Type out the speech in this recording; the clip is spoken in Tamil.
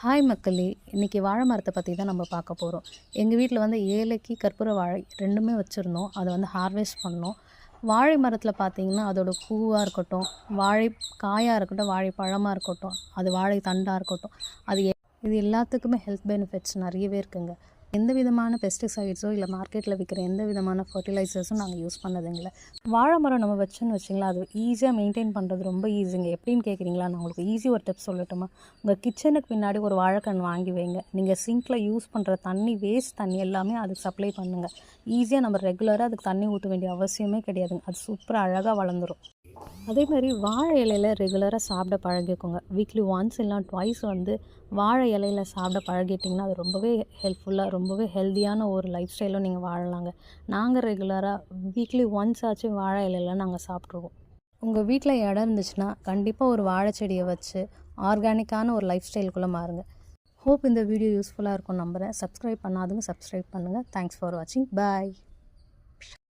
ஹாய் மக்களே! இன்றைக்கி வாழை மரத்தை பற்றி தான் நம்ம பார்க்க போகிறோம். எங்கள் வீட்டில் வந்து ஏலக்கி, கற்பூர வாழை 2மே வச்சுருந்தோம். அதை வந்து ஹார்வெஸ்ட் பண்ணோம். வாழை மரத்தில் பார்த்திங்கன்னா அதோடய பூவாக இருக்கட்டும், வாழை காயாக இருக்கட்டும், வாழை பழமாக இருக்கட்டும், அது வாழை தண்டாக இருக்கட்டும், இது எல்லாத்துக்குமே ஹெல்த் பெனிஃபிட்ஸ் நிறையவே இருக்குங்க. எந்த விதமான பெஸ்டிசைட்ஸோ இல்லை மார்க்கெட்டில் விற்கிற எந்த விதமான ஃபர்டிலைசர்ஸும் நாங்கள் யூஸ் பண்ணதுங்கள. வாழை மரம் நம்ம வச்சோன்னு வச்சிங்களா, அது ஈஸியாக மெயின்டைன் பண்ணுறது ரொம்ப ஈஸிங்க. எப்படின்னு கேட்குறீங்களா? நான் உங்களுக்கு ஈஸி ஒரு டிப்ஸ் சொல்லட்டுமா? உங்கள் கிச்சனுக்கு பின்னாடி ஒரு வாழைக்கண் வாங்கி வைங்க. நீங்கள் சிங்க்கில் யூஸ் பண்ணுற தண்ணி, வேஸ்ட் தண்ணி எல்லாமே அதுக்கு சப்ளை பண்ணுங்கள். ஈஸியாக நம்ம ரெகுலராக அதுக்கு தண்ணி ஊற்ற வேண்டிய அவசியமே கிடையாதுங்க. அது சூப்பராக அழகாக வளர்ந்துடும். அதே மாதிரி வாழை இலையில் ரெகுலராக சாப்பிட பழகிக்கோங்க. வீக்லி ஒன்ஸ் இல்லைனா ட்வைஸ் வந்து வாழை இலையில் சாப்பிட பழகிட்டிங்கன்னா அது ரொம்பவே ஹெல்ப்ஃபுல்லாக, ரொம்பவே ஹெல்த்தியான ஒரு லைஃப் ஸ்டைலும் நீங்கள் வாழலாங்க. நாங்கள் ரெகுலராக வீக்லி ஒன்ஸ் ஆச்சும் வாழை இலையில் நாங்கள் சாப்பிட்ருவோம். உங்கள் வீட்டில் இடம் இருந்துச்சுன்னா கண்டிப்பாக ஒரு வாழை செடியை வச்சு ஆர்கானிக்கான ஒரு லைஃப் ஸ்டைலுக்குள்ளே மாறுங்க. ஹோப் இந்த வீடியோ யூஸ்ஃபுல்லாக இருக்கும் நம்புகிறேன். சப்ஸ்கிரைப் பண்ணாதுங்க, சப்ஸ்கிரைப் பண்ணுங்கள். தேங்க்ஸ் ஃபார் வாட்சிங். பாய்.